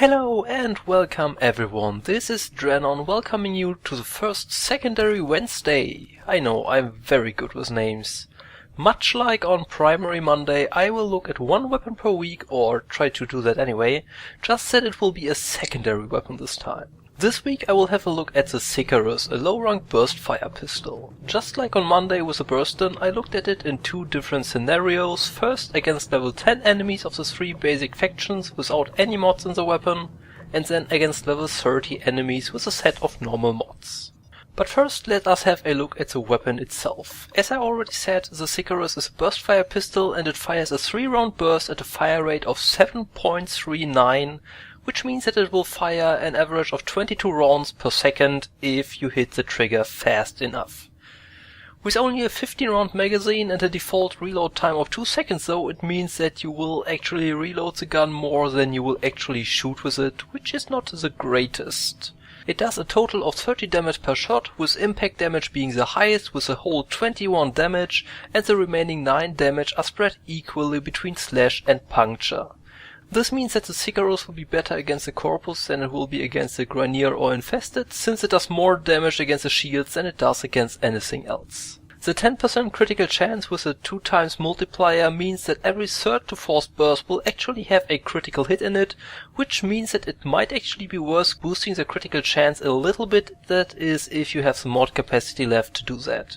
Hello and welcome everyone, this is Drenon welcoming you to the first Secondary Wednesday. I know, I'm very good with names. Much like on Primary Monday, I will look at one weapon per week, or try to do that anyway, just that it will be a secondary weapon this time. This week I will have a look at the Sicarus, a low-rank burst fire pistol. Just like on Monday with the Burston, I looked at it in two different scenarios, first against level 10 enemies of the three basic factions without any mods in the weapon, and then against level 30 enemies with a set of normal mods. But first let us have a look at the weapon itself. As I already said, the Sicarus is a burst fire pistol and it fires a 3-round burst at a fire rate of 7.39, which means that it will fire an average of 22 rounds per second if you hit the trigger fast enough. With only a 15-round magazine and a default reload time of 2 seconds though, it means that you will actually reload the gun more than you will actually shoot with it, which is not the greatest. It does a total of 30 damage per shot, with impact damage being the highest with a whole 21 damage, and the remaining 9 damage are spread equally between slash and puncture. This means that the Sicarus will be better against the Corpus than it will be against the Granier or Infested, since it does more damage against the shields than it does against anything else. The 10% critical chance with a 2x multiplier means that every third to fourth burst will actually have a critical hit in it, which means that it might actually be worth boosting the critical chance a little bit, that is if you have the mod capacity left to do that.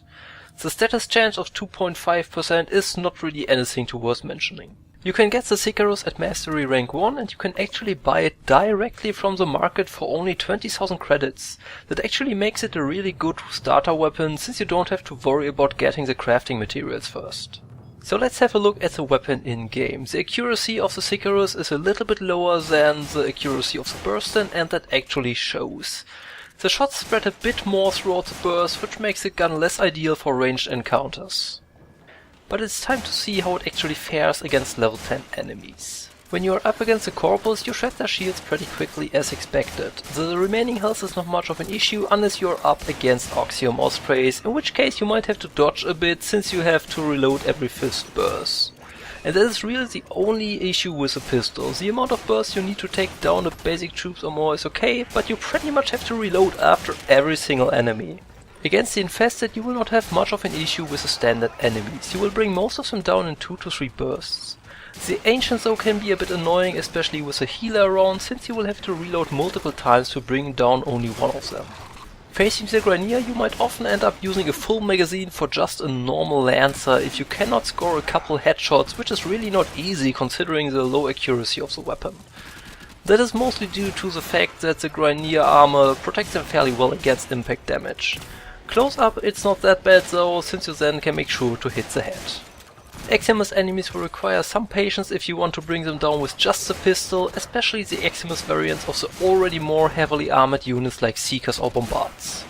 The status chance of 2.5% is not really anything too worth mentioning. You can get the Sicarus at Mastery Rank 1 and you can actually buy it directly from the market for only 20,000 credits. That actually makes it a really good starter weapon, since you don't have to worry about getting the crafting materials first. So let's have a look at the weapon in game. The accuracy of the Sicarus is a little bit lower than the accuracy of the Burston, and that actually shows. The shots spread a bit more throughout the burst, which makes the gun less ideal for ranged encounters. But it's time to see how it actually fares against level 10 enemies. When you are up against the Corpus, you shred their shields pretty quickly as expected. The remaining health is not much of an issue unless you are up against Oxium Ospreys, in which case you might have to dodge a bit since you have to reload every 5th burst. And that is really the only issue with the pistol. The amount of bursts you need to take down the basic troops or more is okay, but you pretty much have to reload after every single enemy. Against the Infested you will not have much of an issue with the standard enemies. You will bring most of them down in 2 to 3 bursts. The Ancients though can be a bit annoying, especially with a healer around, since you will have to reload multiple times to bring down only one of them. Facing the Granier you might often end up using a full magazine for just a normal Lancer if you cannot score a couple headshots, which is really not easy considering the low accuracy of the weapon. That is mostly due to the fact that the Granier armor protects them fairly well against impact damage. Close up it's not that bad though, since you then can make sure to hit the head. Eximus enemies will require some patience if you want to bring them down with just the pistol, especially the Eximus variants of the already more heavily armored units like Seekers or Bombards.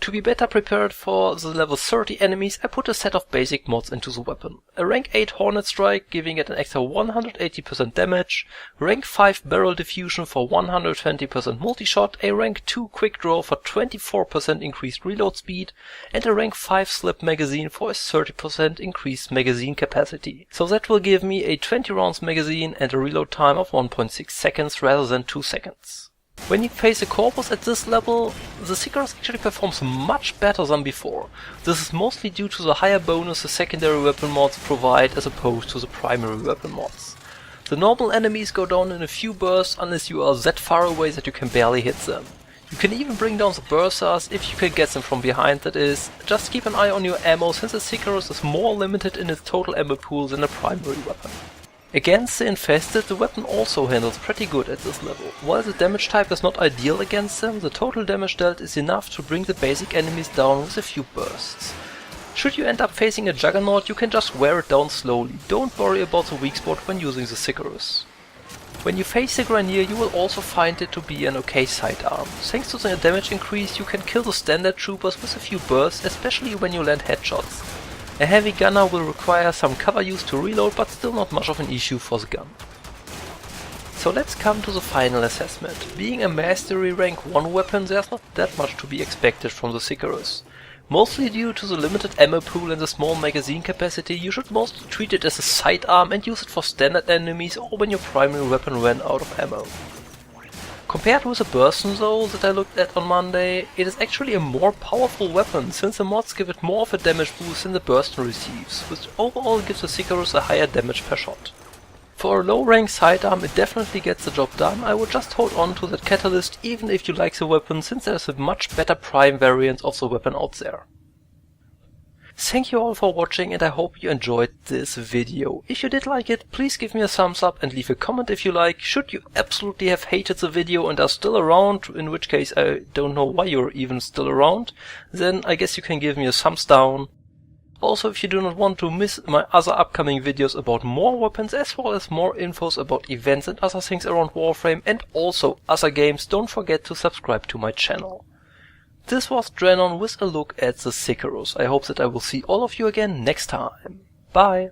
To be better prepared for the level 30 enemies, I put a set of basic mods into the weapon. A rank 8 Hornet Strike, giving it an extra 180% damage, rank 5 Barrel Diffusion for 120% multi-shot, a rank 2 Quick Draw for 24% increased reload speed, and a rank 5 Slip Magazine for a 30% increased magazine capacity. So that will give me a 20 rounds magazine and a reload time of 1.6 seconds rather than 2 seconds. When you face a Corpus at this level, the Sicarus actually performs much better than before. This is mostly due to the higher bonus the secondary weapon mods provide as opposed to the primary weapon mods. The normal enemies go down in a few bursts unless you are that far away that you can barely hit them. You can even bring down the Bursars if you can get them from behind, that is. Just keep an eye on your ammo, since the Sicarus is more limited in its total ammo pool than a primary weapon. Against the Infested, the weapon also handles pretty good at this level. While the damage type is not ideal against them, the total damage dealt is enough to bring the basic enemies down with a few bursts. Should you end up facing a Juggernaut, you can just wear it down slowly. Don't worry about the weak spot when using the Sicarus. When you face the Granier, you will also find it to be an okay sidearm. Thanks to the damage increase, you can kill the standard troopers with a few bursts, especially when you land headshots. A heavy gunner will require some cover use to reload, but still not much of an issue for the gun. So let's come to the final assessment. Being a Mastery Rank 1 weapon, there's not that much to be expected from the Sicarus. Mostly due to the limited ammo pool and the small magazine capacity, you should mostly treat it as a sidearm and use it for standard enemies or when your primary weapon ran out of ammo. Compared with the Burston though that I looked at on Monday, it is actually a more powerful weapon since the mods give it more of a damage boost than the Burston receives, which overall gives the Sicarus a higher damage per shot. For a low rank sidearm it definitely gets the job done. I would just hold on to that catalyst even if you like the weapon, since there's a much better prime variant of the weapon out there. Thank you all for watching and I hope you enjoyed this video. If you did like it, please give me a thumbs up and leave a comment if you like. Should you absolutely have hated the video and are still around, in which case I don't know why you're even still around, then I guess you can give me a thumbs down. Also, if you do not want to miss my other upcoming videos about more weapons as well as more infos about events and other things around Warframe and also other games, don't forget to subscribe to my channel. This was Drenon with a look at the Sicarus. I hope that I will see all of you again next time. Bye!